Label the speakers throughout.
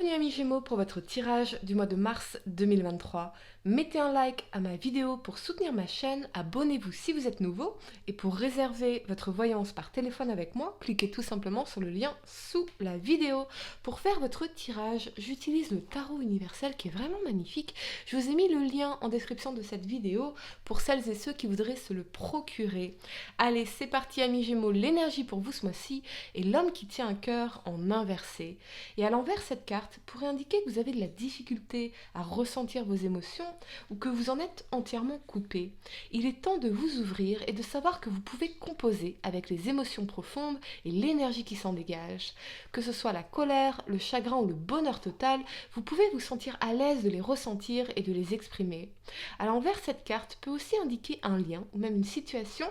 Speaker 1: Bienvenue amis Gémeaux pour votre tirage du mois de mars 2023. Mettez un like à ma vidéo pour soutenir ma chaîne, abonnez-vous si vous êtes nouveau et pour réserver votre voyance par téléphone avec moi, cliquez tout simplement sur le lien sous la vidéo. Pour faire votre tirage, j'utilise le tarot universel qui est vraiment magnifique. Je vous ai mis le lien en description de cette vidéo pour celles et ceux qui voudraient se le procurer. Allez, c'est parti amis Gémeaux, l'énergie pour vous ce mois-ci est l'homme qui tient un cœur en inversé. Et à l'envers, cette carte pourrait indiquer que vous avez de la difficulté à ressentir vos émotions ou que vous en êtes entièrement coupé. Il est temps de vous ouvrir et de savoir que vous pouvez composer avec les émotions profondes et l'énergie qui s'en dégage. Que ce soit la colère, le chagrin ou le bonheur total, vous pouvez vous sentir à l'aise de les ressentir et de les exprimer. À l'envers, cette carte peut aussi indiquer un lien ou même une situation,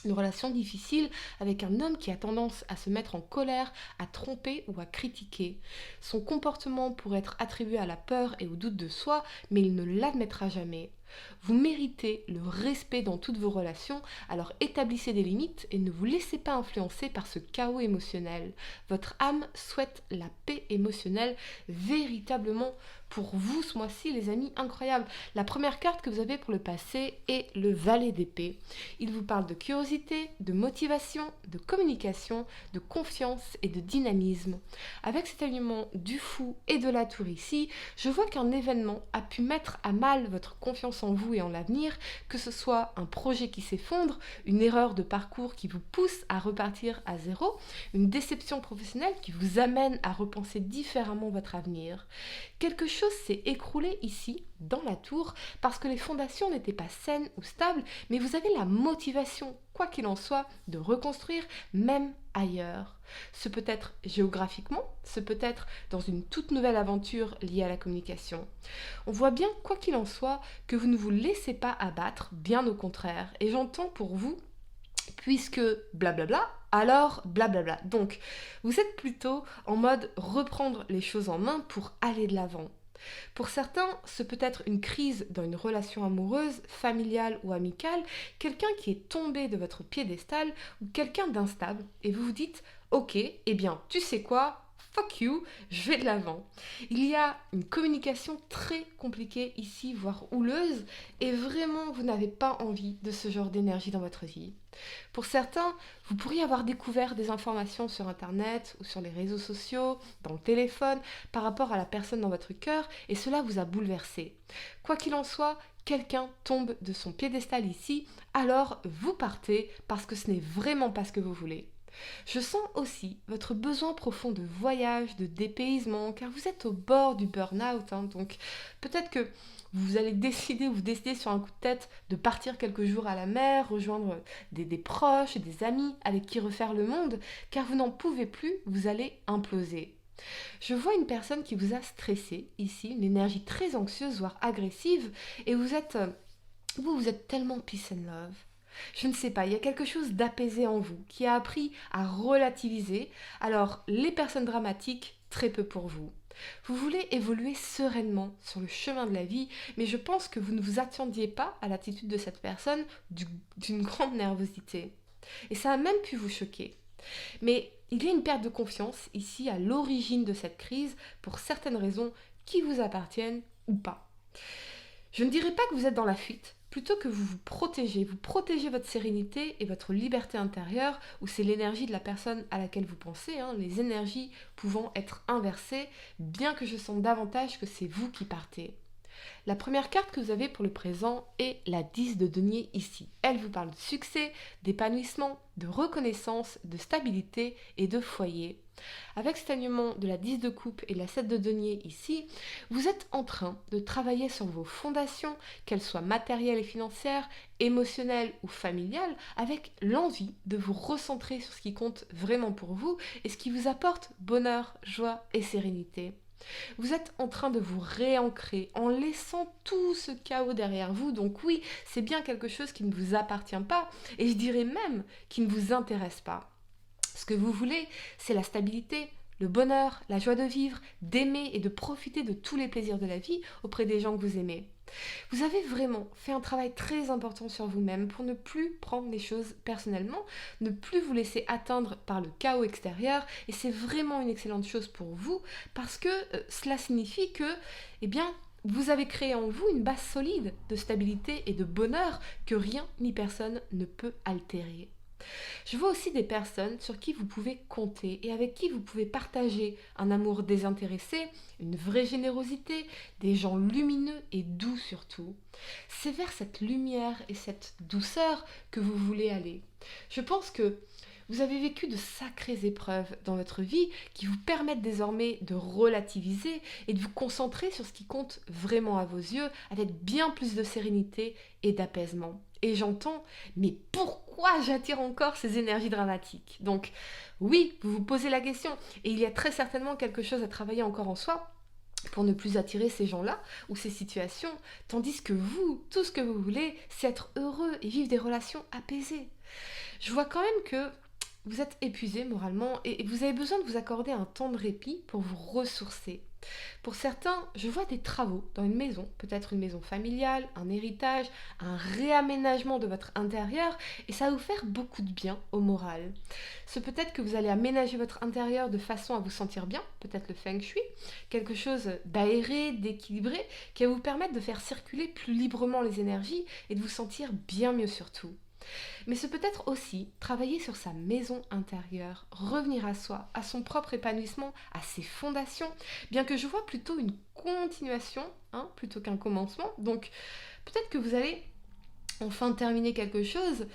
Speaker 1: une relation difficile avec un homme qui a tendance à se mettre en colère, à tromper ou à critiquer. Son comportement pourrait être attribué à la peur et au doute de soi, mais il ne l'admettra jamais. Vous méritez le respect dans toutes vos relations, alors établissez des limites et ne vous laissez pas influencer par ce chaos émotionnel. Votre âme souhaite la paix émotionnelle véritablement pour vous ce mois-ci, les amis, incroyable. La première carte que vous avez pour le passé est le valet d'épée. Il vous parle de curiosité, de motivation, de communication, de confiance et de dynamisme. Avec cet alignement du fou et de la tour ici, je vois qu'un événement a pu mettre à mal votre confiance en vous et en l'avenir, que ce soit un projet qui s'effondre, une erreur de parcours qui vous pousse à repartir à zéro, une déception professionnelle qui vous amène à repenser différemment votre avenir. Quelque chose s'est écroulé ici, dans la tour, parce que les fondations n'étaient pas saines ou stables, mais vous avez la motivation, quoi qu'il en soit, de reconstruire même ailleurs. Ce peut être géographiquement, ce peut être dans une toute nouvelle aventure liée à la communication. On voit bien, quoi qu'il en soit, que vous ne vous laissez pas abattre, bien au contraire. Et j'entends pour vous, puisque blablabla, alors blablabla. Donc, vous êtes plutôt en mode reprendre les choses en main pour aller de l'avant. Pour certains, ce peut être une crise dans une relation amoureuse, familiale ou amicale, quelqu'un qui est tombé de votre piédestal ou quelqu'un d'instable et vous vous dites « Ok, eh bien, tu sais quoi ? Fuck you, je vais de l'avant ». Il y a une communication très compliquée ici, voire houleuse, et vraiment, vous n'avez pas envie de ce genre d'énergie dans votre vie. Pour certains, vous pourriez avoir découvert des informations sur Internet ou sur les réseaux sociaux, dans le téléphone, par rapport à la personne dans votre cœur, et cela vous a bouleversé. Quoi qu'il en soit, quelqu'un tombe de son piédestal ici, alors vous partez parce que ce n'est vraiment pas ce que vous voulez. Je sens aussi votre besoin profond de voyage, de dépaysement, car vous êtes au bord du burn-out, donc peut-être que vous allez décider sur un coup de tête de partir quelques jours à la mer, rejoindre des proches et des amis avec qui refaire le monde, car vous n'en pouvez plus, vous allez imploser. Je vois une personne qui vous a stressé ici, une énergie très anxieuse, voire agressive, et vous êtes tellement peace and love. Je ne sais pas, il y a quelque chose d'apaisé en vous, qui a appris à relativiser. Alors, les personnes dramatiques, très peu pour vous. Vous voulez évoluer sereinement sur le chemin de la vie, mais je pense que vous ne vous attendiez pas à l'attitude de cette personne d'une grande nervosité. Et ça a même pu vous choquer. Mais il y a une perte de confiance ici à l'origine de cette crise pour certaines raisons qui vous appartiennent ou pas. Je ne dirais pas que vous êtes dans la fuite, plutôt que vous protégez votre sérénité et votre liberté intérieure, où c'est l'énergie de la personne à laquelle vous pensez, les énergies pouvant être inversées, bien que je sente davantage que c'est vous qui partez. La première carte que vous avez pour le présent est la 10 de denier ici. Elle vous parle de succès, d'épanouissement, de reconnaissance, de stabilité et de foyer. Avec cet alignement de la 10 de coupe et la 7 de denier ici, vous êtes en train de travailler sur vos fondations, qu'elles soient matérielles et financières, émotionnelles ou familiales, avec l'envie de vous recentrer sur ce qui compte vraiment pour vous et ce qui vous apporte bonheur, joie et sérénité. Vous êtes en train de vous réancrer en laissant tout ce chaos derrière vous. Donc oui, c'est bien quelque chose qui ne vous appartient pas et je dirais même qui ne vous intéresse pas. Ce que vous voulez, c'est la stabilité, le bonheur, la joie de vivre, d'aimer et de profiter de tous les plaisirs de la vie auprès des gens que vous aimez. Vous avez vraiment fait un travail très important sur vous-même pour ne plus prendre les choses personnellement, ne plus vous laisser atteindre par le chaos extérieur, et c'est vraiment une excellente chose pour vous parce que cela signifie que, eh bien, vous avez créé en vous une base solide de stabilité et de bonheur que rien ni personne ne peut altérer. Je vois aussi des personnes sur qui vous pouvez compter et avec qui vous pouvez partager un amour désintéressé, une vraie générosité, des gens lumineux et doux surtout. C'est vers cette lumière et cette douceur que vous voulez aller. Je pense que vous avez vécu de sacrées épreuves dans votre vie qui vous permettent désormais de relativiser et de vous concentrer sur ce qui compte vraiment à vos yeux avec bien plus de sérénité et d'apaisement. Et j'entends, mais pourquoi j'attire encore ces énergies dramatiques? Donc oui, vous vous posez la question et il y a très certainement quelque chose à travailler encore en soi pour ne plus attirer ces gens-là ou ces situations, tandis que vous, tout ce que vous voulez, c'est être heureux et vivre des relations apaisées. Je vois quand même que vous êtes épuisé moralement et vous avez besoin de vous accorder un temps de répit pour vous ressourcer. Pour certains, je vois des travaux dans une maison, peut-être une maison familiale, un héritage, un réaménagement de votre intérieur et ça va vous faire beaucoup de bien au moral. C'est peut-être que vous allez aménager votre intérieur de façon à vous sentir bien, peut-être le feng shui, quelque chose d'aéré, d'équilibré qui va vous permettre de faire circuler plus librement les énergies et de vous sentir bien mieux surtout. Mais c'est peut-être aussi travailler sur sa maison intérieure, revenir à soi, à son propre épanouissement, à ses fondations, bien que je vois plutôt une continuation plutôt qu'un commencement. Donc peut-être que vous allez enfin terminer quelque chose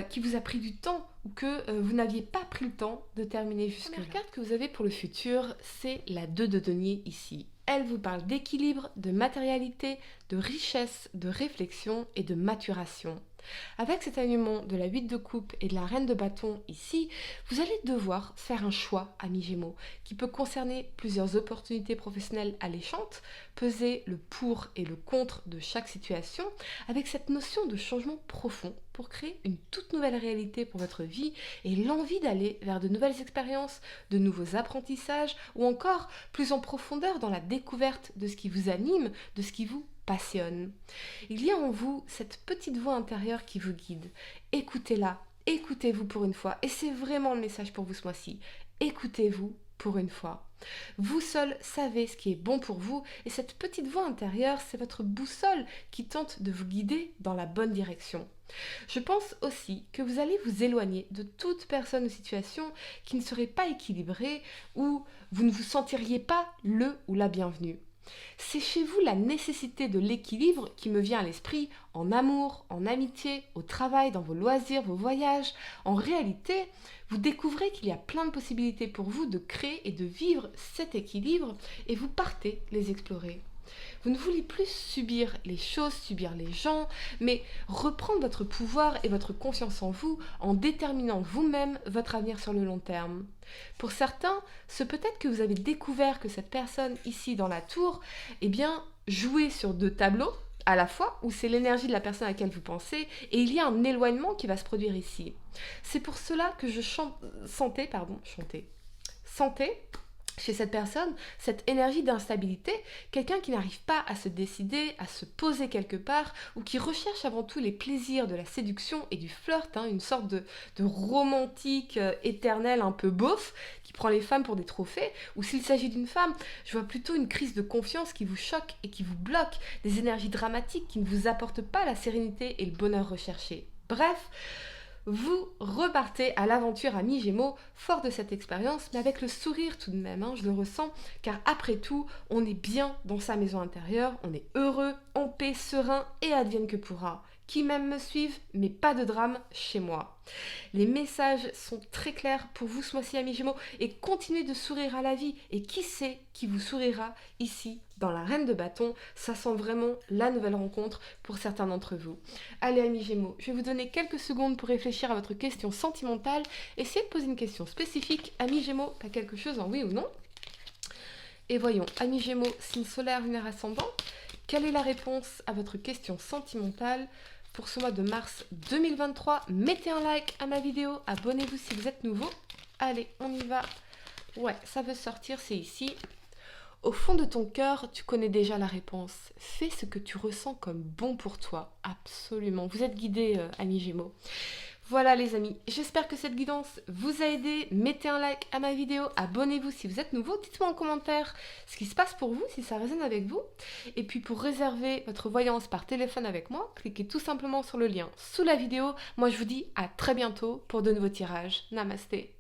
Speaker 1: qui vous a pris du temps ou que vous n'aviez pas pris le temps de terminer jusque-là. La première carte que vous avez pour le futur, c'est la 2 de denier ici. Elle vous parle d'équilibre, de matérialité, de richesse, de réflexion et de maturation. Avec cet alignement de la 8 de coupe et de la reine de bâton ici, vous allez devoir faire un choix, amis Gémeaux, qui peut concerner plusieurs opportunités professionnelles alléchantes, peser le pour et le contre de chaque situation, avec cette notion de changement profond pour créer une toute nouvelle réalité pour votre vie et l'envie d'aller vers de nouvelles expériences, de nouveaux apprentissages ou encore plus en profondeur dans la découverte de ce qui vous anime, de ce qui vous passionne. Il y a en vous cette petite voix intérieure qui vous guide. Écoutez-la, écoutez-vous pour une fois et c'est vraiment le message pour vous ce mois-ci. Écoutez-vous pour une fois. Vous seul savez ce qui est bon pour vous et cette petite voix intérieure, c'est votre boussole qui tente de vous guider dans la bonne direction. Je pense aussi que vous allez vous éloigner de toute personne ou situation qui ne serait pas équilibrée ou vous ne vous sentiriez pas le ou la bienvenue. C'est chez vous la nécessité de l'équilibre qui me vient à l'esprit en amour, en amitié, au travail, dans vos loisirs, vos voyages. En réalité, vous découvrez qu'il y a plein de possibilités pour vous de créer et de vivre cet équilibre et vous partez les explorer. Vous ne voulez plus subir les choses, subir les gens, mais reprendre votre pouvoir et votre confiance en vous en déterminant vous-même votre avenir sur le long terme. Pour certains, c'est peut-être que vous avez découvert que cette personne ici dans la tour, jouait sur 2 tableaux à la fois, où c'est l'énergie de la personne à laquelle vous pensez, et il y a un éloignement qui va se produire ici. C'est pour cela que je sentais chez cette personne, cette énergie d'instabilité, quelqu'un qui n'arrive pas à se décider, à se poser quelque part, ou qui recherche avant tout les plaisirs de la séduction et du flirt, une sorte de romantique éternel un peu beauf, qui prend les femmes pour des trophées, ou s'il s'agit d'une femme, je vois plutôt une crise de confiance qui vous choque et qui vous bloque, des énergies dramatiques qui ne vous apportent pas la sérénité et le bonheur recherché. Bref, vous repartez à l'aventure amis Gémeaux, fort de cette expérience, mais avec le sourire tout de même, je le ressens, car après tout, on est bien dans sa maison intérieure, on est heureux, en paix, serein et advienne que pourra. Qui m'aime me suive, mais pas de drame chez moi. Les messages sont très clairs pour vous ce mois-ci amis Gémeaux et continuez de sourire à la vie et qui sait qui vous sourira ici dans la reine de bâton, ça sent vraiment la nouvelle rencontre pour certains d'entre vous. Allez amis Gémeaux, je vais vous donner quelques secondes pour réfléchir à votre question sentimentale, essayez de poser une question spécifique, amis Gémeaux, pas quelque chose en oui ou non. Et voyons, amis Gémeaux, signe solaire, lunaire ascendant, quelle est la réponse à votre question sentimentale pour ce mois de mars 2023? Mettez un like à ma vidéo, abonnez-vous si vous êtes nouveau. Allez, on y va. Ouais, ça veut sortir, c'est ici. Au fond de ton cœur, tu connais déjà la réponse. Fais ce que tu ressens comme bon pour toi. Absolument. Vous êtes guidés, amis Gémeaux. Voilà les amis, j'espère que cette guidance vous a aidé. Mettez un like à ma vidéo, abonnez-vous si vous êtes nouveau, dites-moi en commentaire ce qui se passe pour vous, si ça résonne avec vous. Et puis pour réserver votre voyance par téléphone avec moi, cliquez tout simplement sur le lien sous la vidéo. Moi je vous dis à très bientôt pour de nouveaux tirages. Namasté.